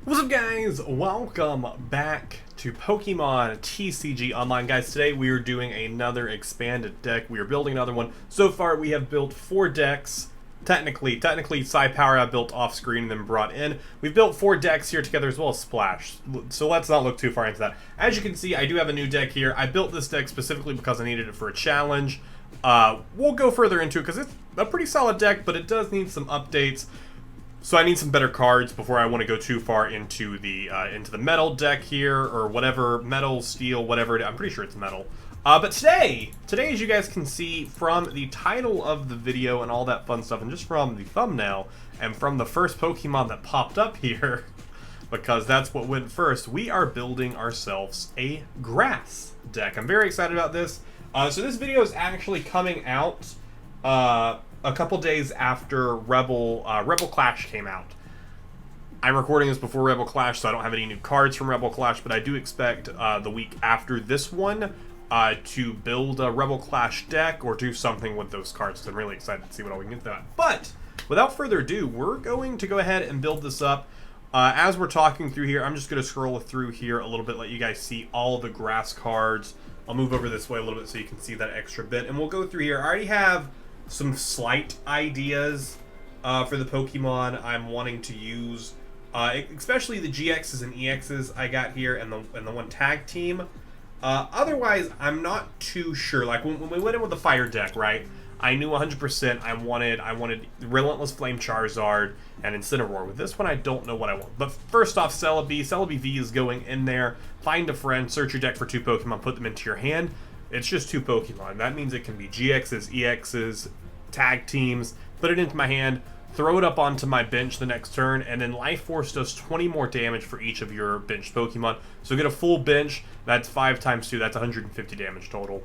What's up, guys? Welcome back to Pokemon TCG Online. Guys, today we are doing another expanded deck. We are building another one. So far, we have built 4 decks. Technically, Psi Power I built off screen and then brought in. We've built 4 decks here together as well as Splash. So let's not look too far into that. As you can see, I do have a new deck here. I built this deck specifically because I needed it for a challenge. We'll go further into it because it's a pretty solid deck, but it does need some updates. So I need some better cards before I want to go too far into the metal deck here, or whatever, metal, steel, whatever. I'm pretty sure it's metal. But today, as you guys can see from the title of the video and all that fun stuff, and just from the thumbnail, and from the first Pokemon that popped up here, because that's what went first, we are building ourselves a grass deck. I'm very excited about this. So this video is actually coming out a couple days after Rebel Clash came out. I'm recording this before Rebel Clash, so I don't have any new cards from Rebel Clash, but I do expect the week after this one to build a Rebel Clash deck or do something with those cards, because I'm really excited to see what all we can get to that. But without further ado, we're going to go ahead and build this up. As we're talking through here, I'm just going to scroll through here a little bit, let you guys see all the grass cards. I'll move over this way a little bit so you can see that extra bit, and we'll go through here. I already have some slight ideas for the Pokemon I'm wanting to use, especially the GXs and EXs I got here, and the one tag team. Otherwise, I'm not too sure. Like when we went in with the fire deck, right? I knew 100% I wanted Relentless Flame Charizard and Incineroar. With this one, I don't know what I want. But first off, Celebi V is going in there. Find a friend, search your deck for 2 Pokemon, put them into your hand. It's just 2 Pokemon. That means it can be GXs, EXs, tag teams. Put it into my hand, throw it up onto my bench the next turn, and then Life Force does 20 more damage for each of your benched Pokemon. So get a full bench. That's 5 times 2. That's 150 damage total.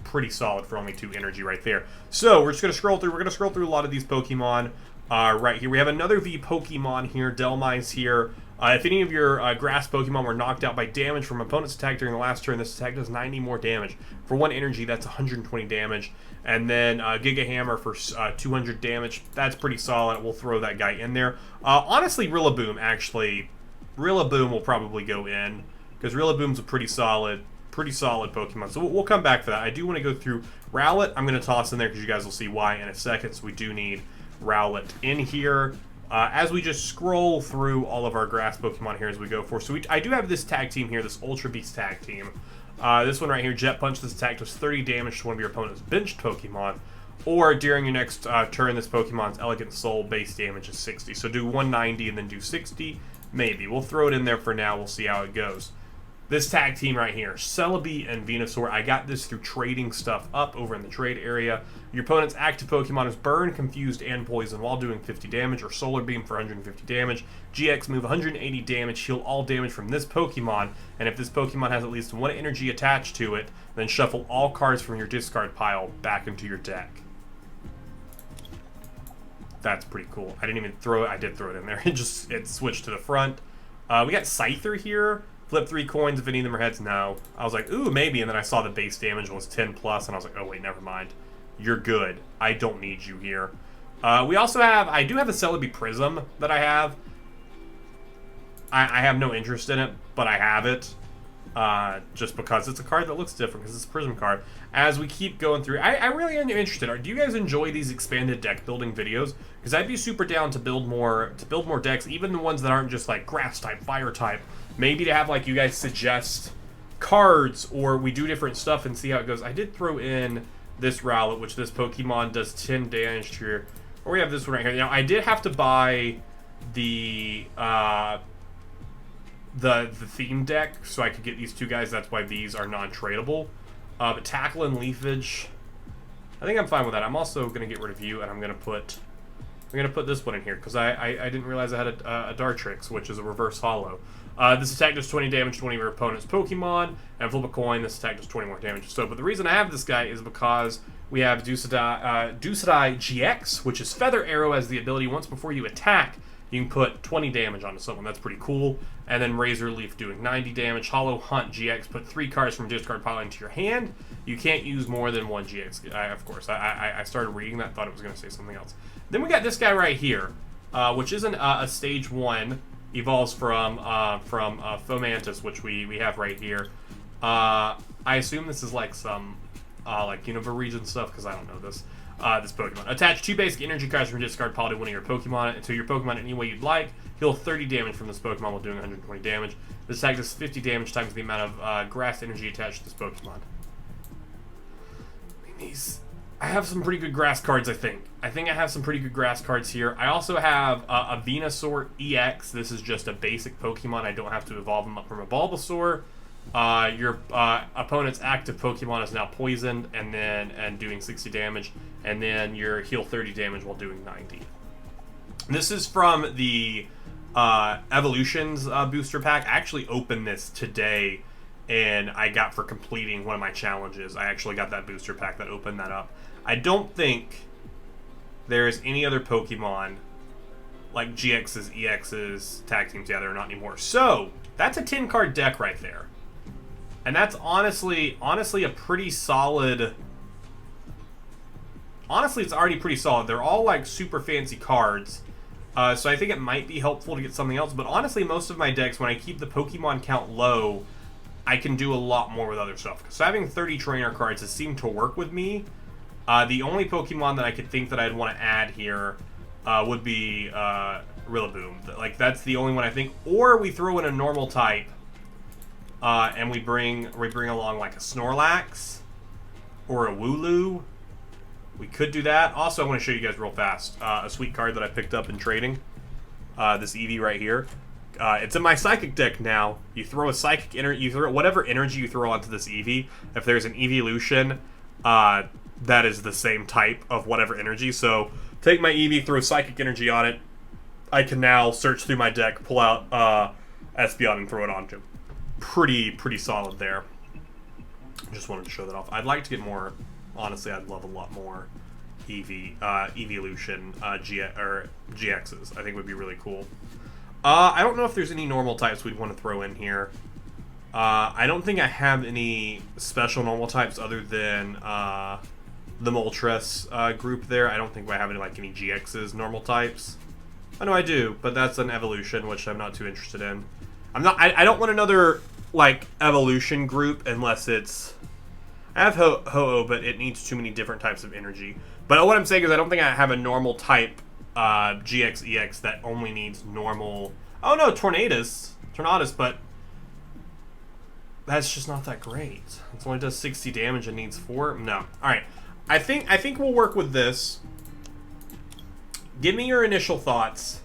Pretty solid for only 2 energy right there. So we're just going to scroll through. We're going to scroll through a lot of these Pokemon right here. We have another V Pokemon here. Delmi's here. If any of your grass Pokemon were knocked out by damage from opponent's attack during the last turn, this attack does 90 more damage. For 1 energy, that's 120 damage. And then Giga Hammer for 200 damage. That's pretty solid. We'll throw that guy in there. Honestly, Rillaboom, actually. Rillaboom will probably go in, because Rillaboom's a pretty solid Pokemon. So we'll come back for that. I do want to go through Rowlet. I'm going to toss in there because you guys will see why in a second. So we do need Rowlet in here. As we just scroll through all of our grass Pokemon here as we go for. So I do have this tag team here, this Ultra Beast tag team. This one right here, Jet Punch. This attack does 30 damage to one of your opponent's benched Pokemon. Or during your next turn, this Pokemon's Elegant Soul base damage is 60. So do 190 and then do 60. Maybe. We'll throw it in there for now. We'll see how it goes. This tag team right here, Celebi and Venusaur. I got this through trading stuff up over in the trade area. Your opponent's active Pokemon is Burn, Confused, and Poison while doing 50 damage, or Solar Beam for 150 damage. GX move 180 damage, heal all damage from this Pokemon, and if this Pokemon has at least 1 energy attached to it, then shuffle all cards from your discard pile back into your deck. That's pretty cool. I didn't even throw it. I did throw it in there. It switched to the front. We got Scyther here. Flip 3 coins if any of them are heads. No. I was like, ooh, maybe. And then I saw the base damage was 10 plus, and I was like, oh, wait, never mind. You're good. I don't need you here. We also have, I do have a Celebi Prism that I have. I have no interest in it, but I have it. Just because it's a card that looks different, because it's a Prism card. As we keep going through, I really am interested. Do you guys enjoy these expanded deck building videos? Because I'd be super down to build more decks, even the ones that aren't just like grass type, fire type. Maybe to have like you guys suggest cards, or we do different stuff and see how it goes. I did throw in this Rowlet, which this Pokemon does 10 damage to your. Or we have this one right here. Now I did have to buy the theme deck so I could get these 2 guys. That's why these are non-tradable. But Tackle and Leafage, I think I'm fine with that. I'm also gonna get rid of you, and I'm gonna put this one in here because I didn't realize I had a Dartrix, which is a reverse hollow. This attack does 20 damage to one of your opponent's Pokemon, and flip a coin, this attack does 20 more damage. So, but the reason I have this guy is because we have Dusadai GX, which is Feather Arrow, has the ability once before you attack, you can put 20 damage onto someone. That's pretty cool. And then Razor Leaf doing 90 damage. Hollow Hunt GX, put 3 cards from discard pile into your hand. You can't use more than 1 GX. Of course, I started reading that, thought it was going to say something else. Then we got this guy right here, which isn't a stage 1. evolves from Fomantis, which we have right here. I assume this is like some like Unova region stuff because I don't know this. This Pokemon. Attach 2 basic energy cards from your discard pile to one of your Pokemon to your Pokemon any way you'd like. Heal 30 damage from this Pokemon while doing 120 damage. This attack does 50 damage times the amount of grass energy attached to this Pokemon. I have some pretty good grass cards, I think. I have some pretty good grass cards here. I also have a Venusaur EX. This is just a basic Pokemon. I don't have to evolve him up from a Bulbasaur. Your opponent's active Pokemon is now poisoned and doing 60 damage, and then your heal 30 damage while doing 90. This is from the Evolutions booster pack. I actually opened this today, and I got for completing one of my challenges. I actually got that booster pack that opened that up. I don't think there is any other Pokemon like GX's, EX's tag team together, not anymore. So that's a 10-card deck right there. And that's honestly a pretty solid... Honestly, it's already pretty solid. They're all, like, super fancy cards. So I think it might be helpful to get something else. But honestly, most of my decks, when I keep the Pokemon count low, I can do a lot more with other stuff. So having 30 trainer cards has seemed to work with me. The only Pokemon that I could think that I'd want to add here would be Rillaboom. Like, that's the only one I think. Or we throw in a normal type. And we bring along like a Snorlax or a Wooloo. We could do that. Also, I want to show you guys real fast a sweet card that I picked up in trading. This Eevee right here. It's in my Psychic deck now. You throw a Psychic energy. You throw whatever energy you throw onto this Eevee. If there's an Evolution, that is the same type of whatever energy. So take my Eevee, throw Psychic energy on it. I can now search through my deck, pull out Espeon, and throw it onto him. Pretty solid there. Just wanted to show that off. I'd like to get more. Honestly, I'd love a lot more Evolution GXs. I think would be really cool. I don't know if there's any normal types we'd want to throw in here. I don't think I have any special normal types other than the Moltres group there. I don't think I have any GXs normal types. I know I do, but that's an evolution, which I'm not too interested in. I don't want another evolution group unless it's. I have Ho-Oh, but it needs too many different types of energy. But what I'm saying is I don't think I have a normal type GX EX that only needs normal. Oh no, Tornadus, but that's just not that great. It only does 60 damage and needs 4. No. All right. I think we'll work with this. Give me your initial thoughts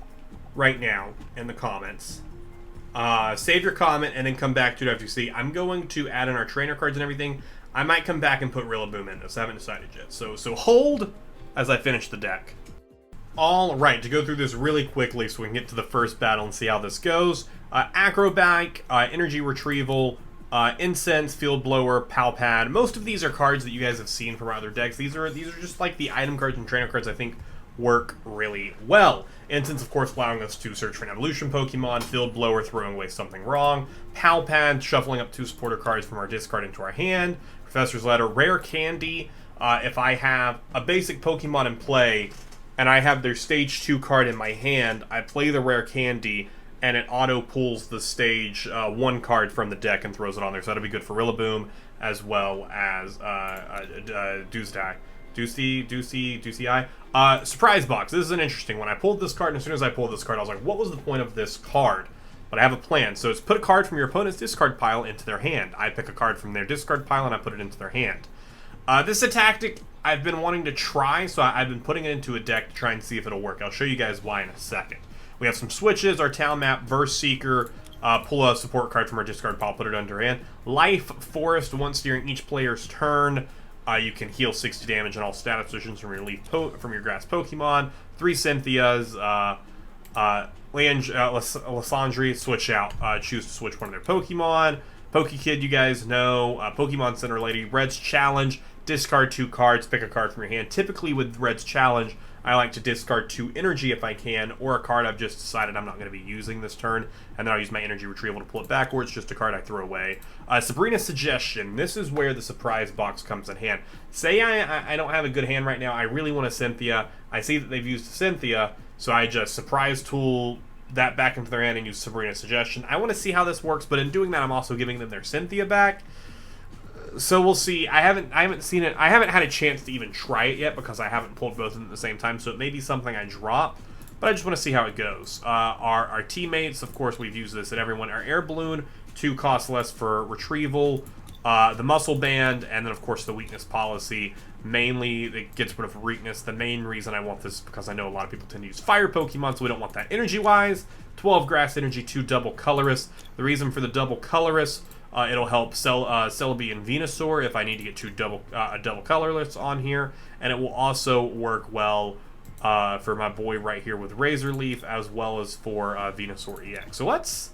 right now in the comments. Save your comment and then come back to it after you see. I'm going to add in our trainer cards and everything. I might come back and put Rillaboom in this. I haven't decided yet. So hold as I finish the deck. All right, to go through this really quickly so we can get to the first battle and see how this goes. Acrobat, Energy Retrieval, Incense, Field Blower, Palpad. Most of these are cards that you guys have seen from our other decks. These are just like the item cards and trainer cards I think work really well. Incense, of course, allowing us to search for an evolution Pokemon. Field Blower, throwing away something wrong. Palpad, shuffling up 2 supporter cards from our discard into our hand. Professor's Letter, Rare Candy. If I have a basic Pokemon in play and I have their Stage 2 card in my hand, I play the Rare Candy and it auto-pulls the Stage 1 card from the deck and throws it on there. So that'll be good for Rillaboom as well as Dusty. Surprise Box. This is an interesting one. I pulled this card, and as soon as I pulled this card, I was like, what was the point of this card? But I have a plan. So it's put a card from your opponent's discard pile into their hand. I pick a card from their discard pile, and I put it into their hand. This is a tactic I've been wanting to try, so I've been putting it into a deck to try and see if it'll work. I'll show you guys why in a second. We have some switches, our town map, Verse Seeker, pull a support card from our discard pile, put it under hand. Life Forest, once during each player's turn, you can heal 60 damage on all status positions from your grass Pokemon. 3 Cynthias, Lysandre, switch out. Choose to switch one of their Pokemon. Pokekid, you guys know. Pokemon Center Lady, Red's Challenge. Discard 2 cards, pick a card from your hand. Typically with Red's Challenge, I like to discard 2 energy if I can, or a card I've just decided I'm not going to be using this turn, and then I'll use my energy retrieval to pull it back, or it's just a card I throw away. Sabrina's Suggestion. This is where the surprise box comes in hand. Say I don't have a good hand right now. I really want a Cynthia. I see that they've used a Cynthia, so I just surprise tool that back into their hand and use Sabrina's Suggestion. I want to see how this works, but in doing that, I'm also giving them their Cynthia back. So we'll see. I haven't seen it. I haven't had a chance to even try it yet because I haven't pulled both of them at the same time. So it may be something I drop, but I just want to see how it goes. Our teammates, of course, we've used this at everyone. Our Air Balloon, 2 cost less for retrieval. The Muscle Band, and then of course the Weakness Policy. Mainly, it gets rid of weakness. The main reason I want this is because I know a lot of people tend to use Fire Pokemon, so we don't want that energy-wise. 12 Grass Energy, 2 Double Colorless. The reason for the Double Colorless, it'll help Celebi and Venusaur if I need to get a double Colorless on here. And it will also work well for my boy right here with Razor Leaf, as well as for Venusaur EX. So let's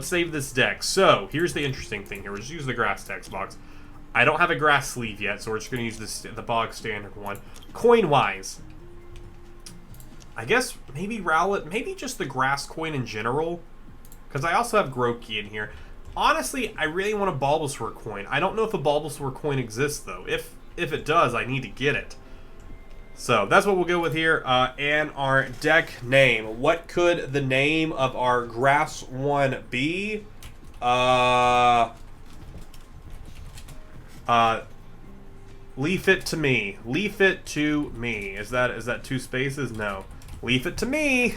save this deck. So here's the interesting thing here. We'll just use the grass text box. I don't have a grass sleeve yet, so we're just going to use the bog standard one. Coin-wise, I guess maybe Rowlet, maybe just the grass coin in general, because I also have Grookey in here. Honestly, I really want a Bulbasaur coin. I don't know if a Bulbasaur coin exists, though. If it does, I need to get it. So that's what we'll go with here. And our deck name. What could the name of our grass one be? Leaf it to me. Leaf it to me. Is that 2 spaces? No. Leaf it to me.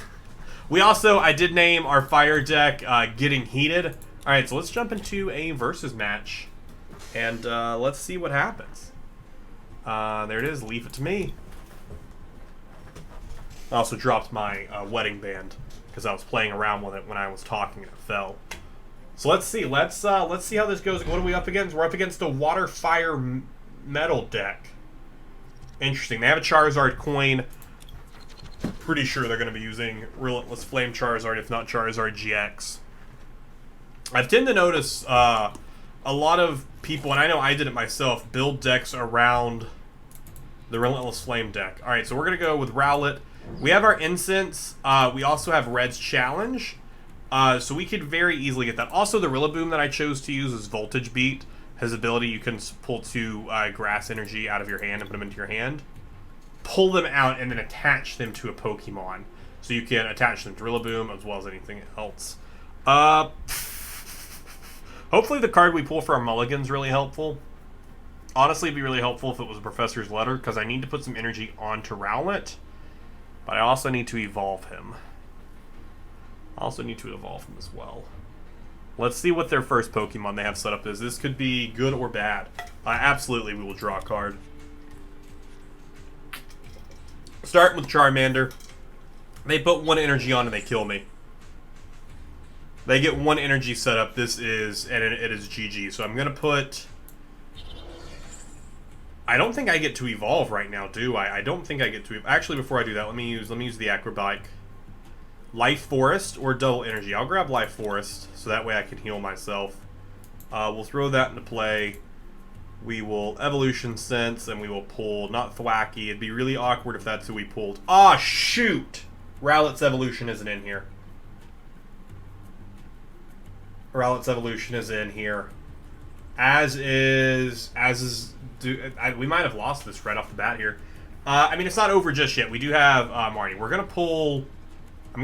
We also, I did name our fire deck Getting Heated. Alright, so let's jump into a versus match. And let's see what happens. There it is. Leaf it to me. I also dropped my wedding band because I was playing around with it when I was talking and it fell. So let's see. Let's see how this goes. What are we up against? We're up against a Water, Fire, Metal deck. Interesting. They have a Charizard coin. Pretty sure they're going to be using Relentless Flame Charizard, if not Charizard GX. I tend to notice a lot of people, and I know I did it myself, build decks around the Relentless Flame deck. Alright, so we're going to go with Rowlet. We have our Incense. We also have Red's Challenge. So we could very easily get that. Also, the Rillaboom that I chose to use is Voltage Beat. His ability, you can pull 2 Grass Energy out of your hand and put them into your hand. Pull them out and then attach them to a Pokemon. So you can attach them to Rillaboom as well as anything else. Hopefully the card we pull for our Mulligan's really helpful. Honestly, it'd be really helpful if it was a Professor's Letter, because I need to put some energy onto Rowlet. But I also need to evolve him. As well. Let's see what their first Pokemon they have set up is. This could be good or bad. Absolutely, we will draw a card. Start with Charmander. They put 1 energy on and they kill me. They get 1 energy set up. It is GG. So I'm going to put... I don't think I get to evolve right now, do I? I don't think I get to... Actually, before I do that, let me use the Acrobike. Life Forest or Double Energy. I'll grab Life Forest, so that way I can heal myself. We'll throw that into play. We will Evolution Sense, and we will pull, not Thwacky. It'd be really awkward if that's who we pulled. Ah, shoot! Rowlet's Evolution isn't in here. Rowlet's Evolution is in here. We might have lost this right off the bat here. I mean, it's not over just yet. We do have Marty. I'm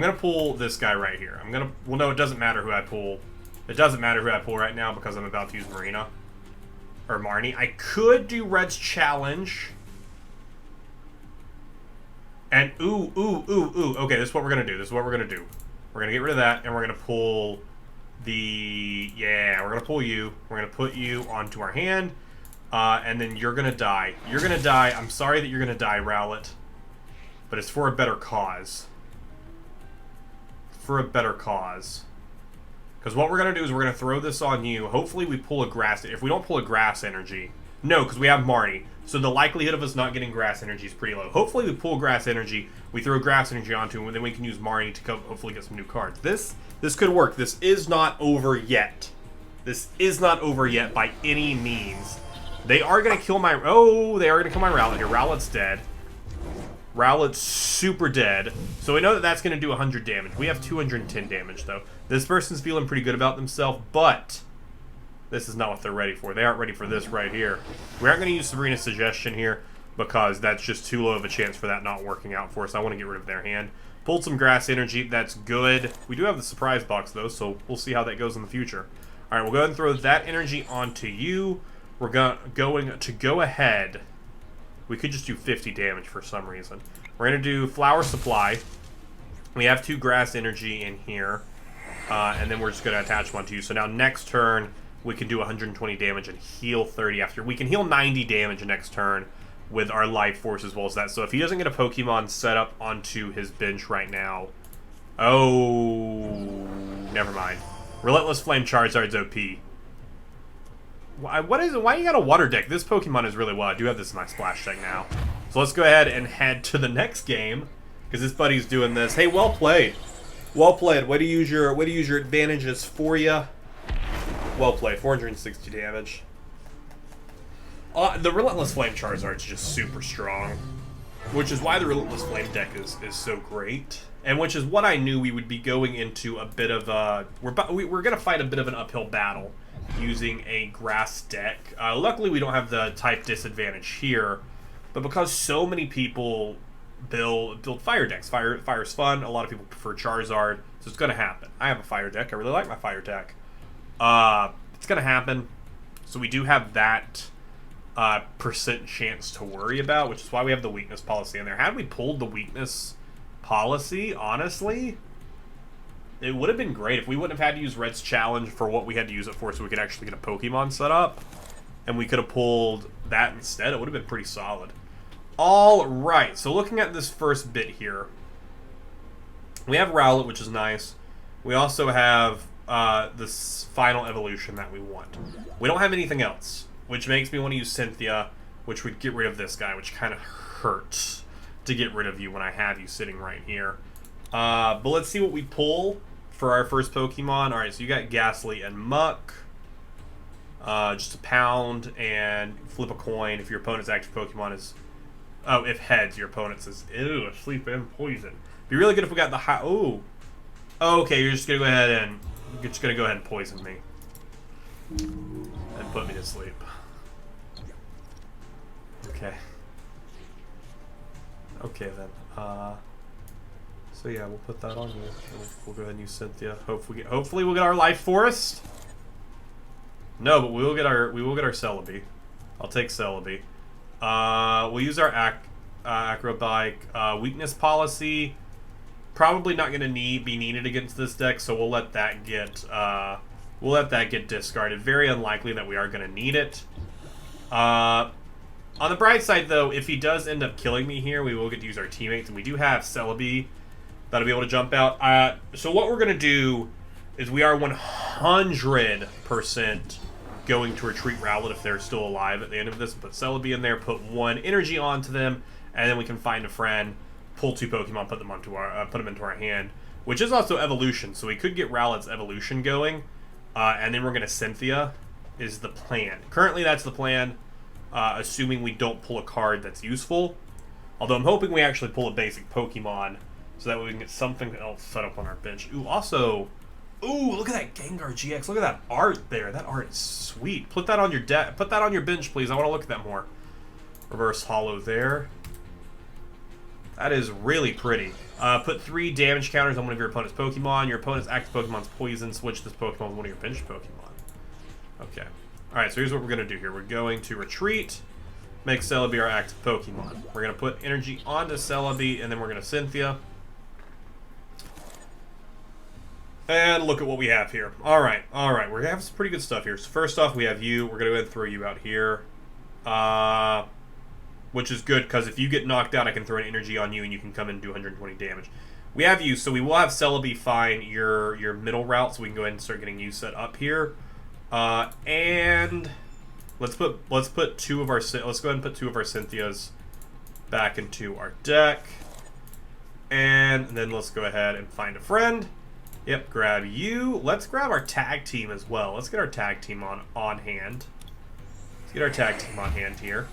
gonna pull this guy right here. Well, no, it doesn't matter who I pull. It doesn't matter who I pull right now because I'm about to use Marina. Or Marnie. I could do Red's Challenge. And, ooh. Okay, this is what we're gonna do. We're gonna get rid of that, and we're gonna pull we're gonna pull you. We're gonna put you onto our hand. And then you're gonna die. You're gonna die. I'm sorry that you're gonna die, Rowlet. But it's for a better cause. Because what we're gonna do is we're gonna throw this on you. Hopefully we pull a grass. If we don't pull a grass energy, no, because we have Marnie. So the likelihood of us not getting grass energy is pretty low. Hopefully we pull grass energy. We throw grass energy onto him, and then we can use Marnie to hopefully get some new cards. This could work. This is not over yet. This is not over yet by any means. They are gonna kill my. Oh, they are gonna kill my Rowlet here. Rowlet's dead. Rowlet's super dead. So we know that that's going to do 100 damage. We have 210 damage, though. This person's feeling pretty good about themselves, but this is not what they're ready for. They aren't ready for this right here. We aren't going to use Sabrina's Suggestion here because that's just too low of a chance for that not working out for us. I want to get rid of their hand. Pulled some grass energy. That's good. We do have the surprise box, though, so we'll see how that goes in the future. All right, we'll go ahead and throw that energy onto you. We're going to go ahead. We could just do 50 damage for some reason. We're going to do flower supply. We have 2 grass energy in here. And then we're just going to attach them onto you. So now next turn, we can do 120 damage and heal 30 after. We can heal 90 damage next turn with our life force as well as that. So if he doesn't get a Pokemon set up onto his bench right now... Oh... Never mind. Relentless Flame Charizard's OP. What is it? Why you got a water deck? This Pokemon is really well. I do have this in my splash deck now. So let's go ahead and head to the next game. Because this buddy's doing this. Hey, well played. Well played. Way to use your advantages for you. Well played. 460 damage. The Relentless Flame Charizard is just super strong, which is why the Relentless Flame deck is so great, and which is what I knew we would be going into a bit of a... We're going to fight a bit of an uphill battle using a grass deck. Luckily, we don't have the type disadvantage here, but because so many people build fire decks, fire's fun. A lot of people prefer Charizard, so it's going to happen. I have a fire deck. I really like my fire deck. It's going to happen. So we do have that percent chance to worry about, which is why we have the weakness policy in there. Had we pulled the weakness policy, honestly, it would have been great if we wouldn't have had to use Red's Challenge for what we had to use it for, so we could actually get a Pokemon set up, and we could have pulled that instead. It would have been pretty solid. All right, so looking at this first bit here, we have Rowlet, which is nice. We also have this final evolution that we want. We don't have anything else, which makes me want to use Cynthia, which would get rid of this guy, which kind of hurts to get rid of you when I have you sitting right here. But let's see what we pull for our first Pokemon. Alright, so you got Ghastly and Muck. Just a pound and flip a coin if your opponent's active Pokemon is... Oh, if heads, your opponent says, ew, sleep and poison. Be really good if we got the high... Oh. Okay, you're just going to go ahead and poison me. And put me to sleep. Okay. Okay then. So yeah, we'll put that on you. We'll go ahead and use Cynthia. Hopefully we'll get our Life Forest. No, but we will get our Celebi. I'll take Celebi. We'll use our Acrobike. Weakness policy. Probably not going to be needed against this deck, so we'll let that get discarded. Very unlikely that we are going to need it. On the bright side, though, if he does end up killing me here, we will get to use our teammates, and we do have Celebi that'll be able to jump out. So what we're going to do is we are 100% going to retreat Rowlet if they're still alive at the end of this, put Celebi in there, put 1 energy onto them, and then we can find a friend, pull 2 Pokemon, put them into our hand, which is also evolution, so we could get Rowlet's evolution going, and then we're going to Cynthia is the plan. Currently, that's the plan, assuming we don't pull a card that's useful, although I'm hoping we actually pull a basic Pokemon, so that way we can get something else set up on our bench. Ooh, also... Ooh, look at that Gengar GX. Look at that art there. That art is sweet. Put that on your put that on your bench, please. I want to look at that more. Reverse Hollow there. That is really pretty. Put 3 damage counters on one of your opponent's Pokemon. Your opponent's active Pokemon's poison. Switch this Pokemon with one of your bench Pokemon. Okay. Alright, so here's what we're going to do here. We're going to retreat. Make Celebi our active Pokemon. We're going to put energy onto Celebi, and then we're going to Cynthia. And look at what we have here. Alright. We're going to have some pretty good stuff here. So first off, we have you. We're going to go ahead and throw you out here. Which is good, because if you get knocked out, I can throw an energy on you, and you can come in and do 120 damage. We have you, so we will have Celebi find your middle route, so we can go ahead and start getting you set up here. And let's go ahead and put 2 of our Cynthias back into our deck. And then let's go ahead and find a friend. Yep, grab you. Let's grab our tag team as well. Let's get our tag team on hand. Let's get our tag team on hand here.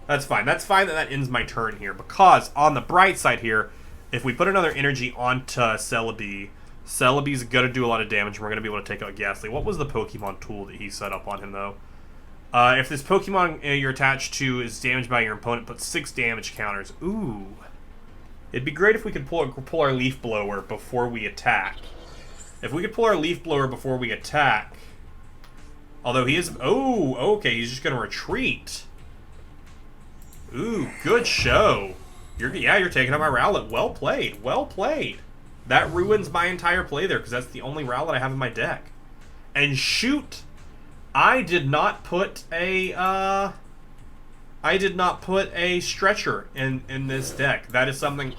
That's fine. That's fine that ends my turn here, because on the bright side here, if we put another energy onto Celebi, Celebi's going to do a lot of damage, and we're going to be able to take out Ghastly. What was the Pokemon tool that he set up on him, though? If this Pokemon you're attached to is damaged by your opponent, put 6 damage counters. Ooh. It'd be great if we could pull our Leaf Blower before we attack. If we could pull our Leaf Blower before we attack... Although he is... Oh, okay, he's just going to retreat. Ooh, good show. You're taking out my Rowlet. Well played, well played. That ruins my entire play there, because that's the only Rowlet I have in my deck. And shoot, I did not put a stretcher in this deck. That is something...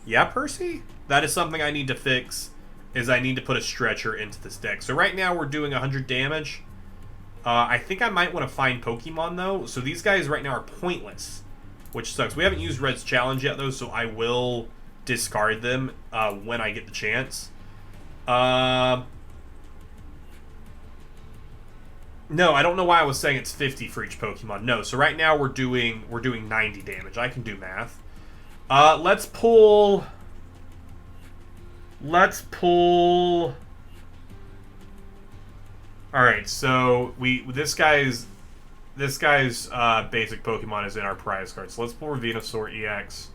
Yeah, Percy? That is something I need to fix, is I need to put a stretcher into this deck. So right now we're doing 100 damage. I think I might want to find Pokemon, though. So these guys right now are pointless, which sucks. We haven't used Red's Challenge yet, though, so I will discard them when I get the chance. No, I don't know why I was saying it's 50 for each Pokemon. No, so right now we're doing 90 damage. I can do math. Let's pull... Alright, so this guy's basic Pokemon is in our prize card. So let's pull Venusaur EX.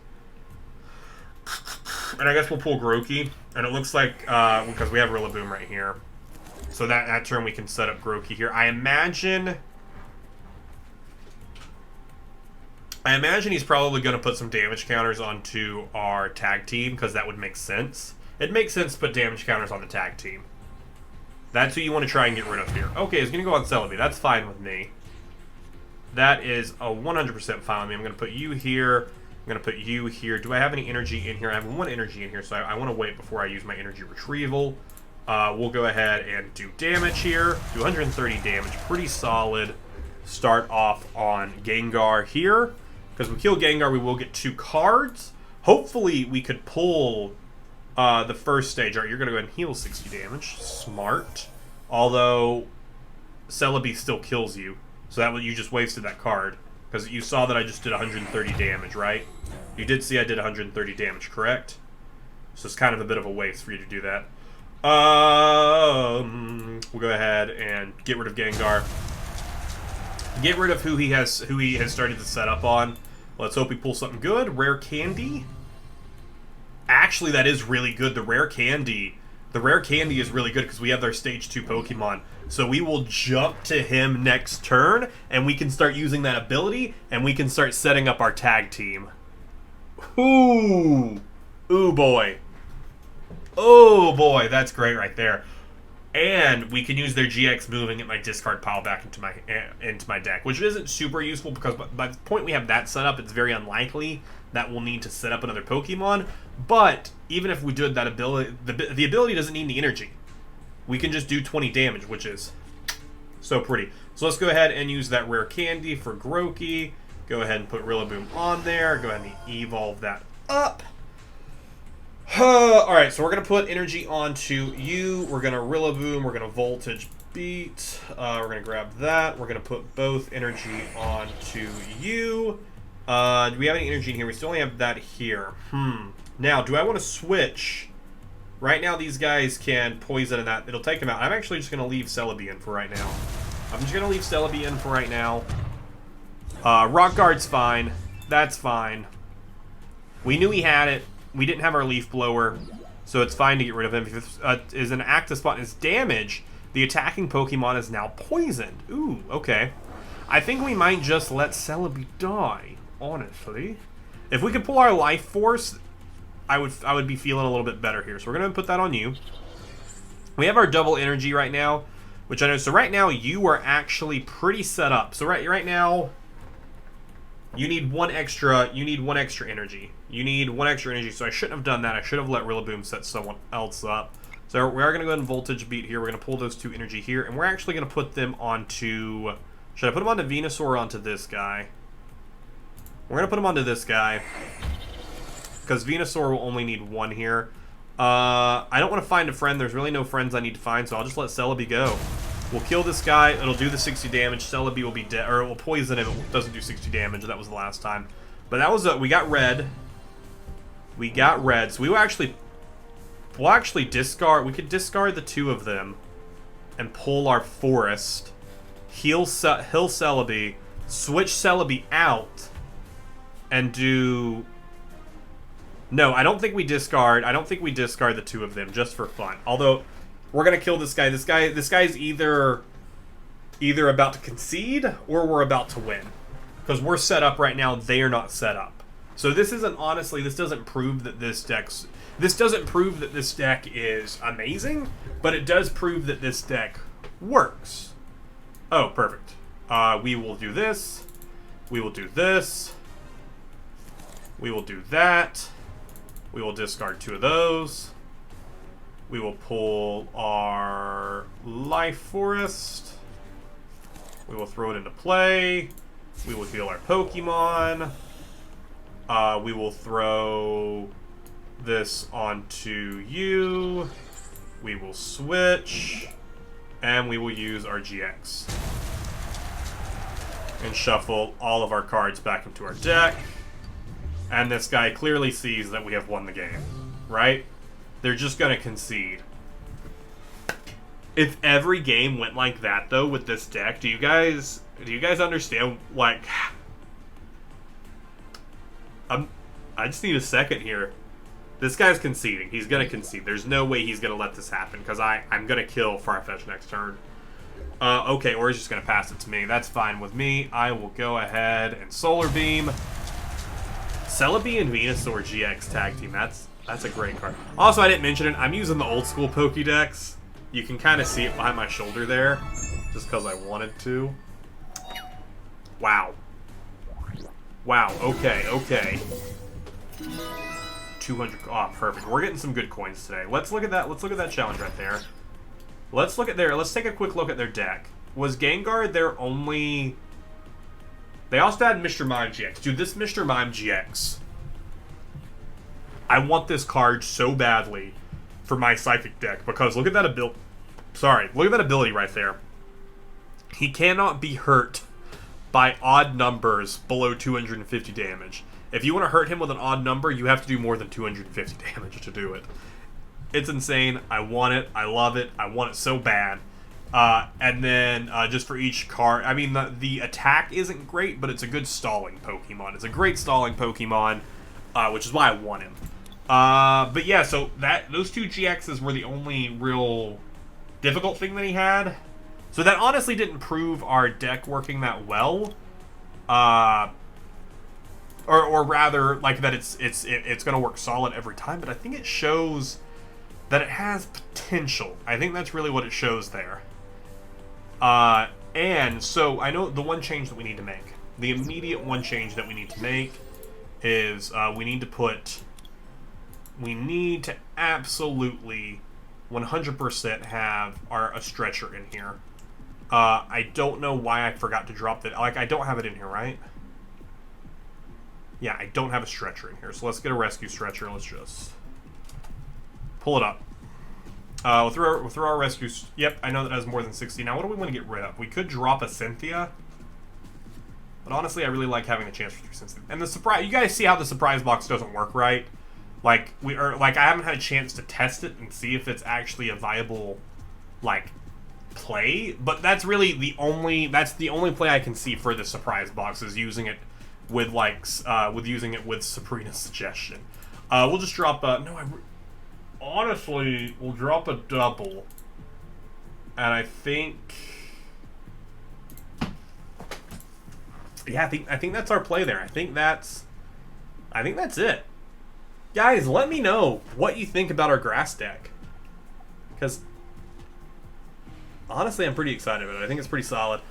And I guess we'll pull Grookey. And it looks like, because we have Rillaboom right here. So that turn we can set up Grookey here. I imagine he's probably going to put some damage counters onto our tag team, because that would make sense. It makes sense to put damage counters on the tag team. That's who you want to try and get rid of here. Okay, he's going to go on Celebi. That's fine with me. That is a 100% fine with me. I'm going to put you here. I'm going to put you here. Do I have any energy in here? I have 1 energy in here, so I want to wait before I use my energy retrieval. We'll go ahead and do damage here. Do 130 damage. Pretty solid. Start off on Gengar here. Because we kill Gengar, we will get 2 cards. Hopefully, we could pull the first stage. All right, you're going to go ahead and heal 60 damage. Smart. Although, Celebi still kills you. So that you just wasted that card. Because you saw that I just did 130 damage, right? You did see I did 130 damage, correct? So it's kind of a bit of a waste for you to do that. We'll go ahead and get rid of Gengar. Get rid of who he has started to set up on. Let's hope we pull something good. Rare Candy. Actually, that is really good. The Rare Candy is really good because we have their Stage 2 Pokemon. So we will jump to him next turn, and we can start using that ability, and we can start setting up our tag team. Ooh. Ooh, boy. Oh, boy. That's great right there. And we can use their GX move and get my discard pile back into my deck, which isn't super useful because by the point we have that set up, it's very unlikely that we'll need to set up another Pokemon. But even if we did that ability, the ability doesn't need any energy. We can just do 20 damage, which is so pretty. So let's go ahead and use that Rare Candy for Grookey. Go ahead and put Rillaboom on there. Go ahead and evolve that up. Alright, so we're going to put energy onto you. We're going to Rillaboom. We're going to Voltage Beat. We're going to grab that. We're going to put both energy onto you. Do we have any energy in here? We still only have that here. Now, do I want to switch? Right now, these guys can poison and that. It'll take them out. I'm actually just going to leave Celebi in for right now. I'm just going to leave Celebi in for right now. Rock Guard's fine. That's fine. We knew he had it. We didn't have our Leaf Blower, so it's fine to get rid of him. If it is an active spot and it's damage, the attacking Pokemon is now poisoned. Ooh, okay. I think we might just let Celebi die, honestly. If we could pull our Life Force, I would be feeling a little bit better here. So we're going to put that on you. We have our double energy right now, which I know. So right now, you are actually pretty set up. So right now, you need one extra energy. You need one extra energy, so I shouldn't have done that. I should have let Rillaboom set someone else up. So we are going to go ahead and Voltage Beat here. We're going to pull those 2 energy here, and we're actually going to put them onto... Should I put them onto Venusaur or onto this guy? We're going to put them onto this guy, because Venusaur will only need 1 here. I don't want to find a friend. There's really no friends I need to find, so I'll just let Celebi go. We'll kill this guy. It'll do the 60 damage. Celebi will be dead, or it will poison him. It doesn't do 60 damage. That was the last time. But that was we got red. We got red. So we'll actually discard. We could discard the 2 of them and pull our forest. Heal Celebi. Switch Celebi out and do No, I don't think we discard. I don't think we discard the two of them just for fun. Although, we're gonna kill this guy. This guy's either about to concede or we're about to win, because we're set up right now. They are not set up. So this isn't, honestly. This doesn't prove that this deck's. This doesn't prove that this deck is amazing, but it does prove that this deck works. Oh, perfect. We will do this. We will do this. We will do that. We will discard two of those. We will pull our Life Forest. We will throw it into play. We will heal our Pokemon. We will throw this onto you. We will switch. And we will use our GX. And shuffle all of our cards back into our deck. And this guy clearly sees that we have won the game, right? They're just gonna concede. If every game went like that, though, with this deck, do you guys understand? Like, I just need a second here. This guy's conceding. He's gonna concede. There's no way he's gonna let this happen because I'm gonna kill Farfetch next turn. Okay, or he's just gonna pass it to me. That's fine with me. I will go ahead and Solar Beam. Celebi and Venusaur GX tag team. That's a great card. Also, I didn't mention it. I'm using the old school Pokédex. You can kind of see it behind my shoulder there, just because I wanted to. Wow. Wow. Okay. Okay. 200. Oh, perfect. We're getting some good coins today. Let's look at that. Let's look at that challenge right there. Let's look at their. Let's take a quick look at their deck. Was Gengar their only? They also had Mr. Mime GX. Dude, this Mr. Mime GX. I want this card so badly for my Psychic deck because look at that ability. Sorry, look at that ability right there. He cannot be hurt by odd numbers below 250 damage. If you want to hurt him with an odd number, you have to do more than 250 damage to do it. It's insane. I want it. I love it. I want it so bad. And then just for each card, I mean, the attack isn't great, but it's a good stalling Pokemon. It's a great stalling Pokemon, which is why I want him. But yeah, so those two GXs were the only real difficult thing that he had. So that honestly didn't prove our deck working that well. Or rather, like that it's going to work solid every time. But I think it shows that it has potential. I think that's really what it shows there. And so I know the one change that we need to make, the immediate one change that we need to make is we need to absolutely 100% have a stretcher in here. I don't know why I forgot to drop that. Like, I don't have it in here, right? Yeah, I don't have a stretcher in here. So let's get a rescue stretcher. Let's just pull it up. We'll throw our rescues. Yep, I know that has more than 60. Now, what do we want to get rid of? We could drop a Cynthia. But honestly, I really like having the chance for 3 Cynthia. And the surprise, you guys see how the surprise box doesn't work, right? Like, I haven't had a chance to test it and see if it's actually a viable, like, play. But that's really the only play I can see for the surprise box is using it with, like, with Sabrina's suggestion. We'll just drop a, honestly, we'll drop a double. And I think, yeah, I think that's our play there. I think that's it. Guys, let me know what you think about our grass deck. Because, honestly, I'm pretty excited about it. I think it's pretty solid.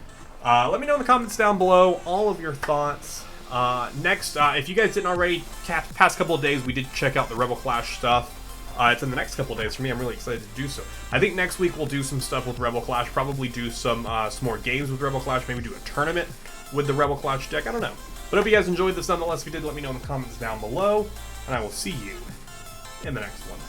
Let me know in the comments down below all of your thoughts. Next, if you guys didn't already, past couple of days, we did check out the Rebel Clash stuff. It's in the next couple of days for me. I'm really excited to do so. I think next week we'll do some stuff with Rebel Clash. Probably do some more games with Rebel Clash. Maybe do a tournament with the Rebel Clash deck. I don't know. But I hope you guys enjoyed this nonetheless. If you did, let me know in the comments down below. And I will see you in the next one.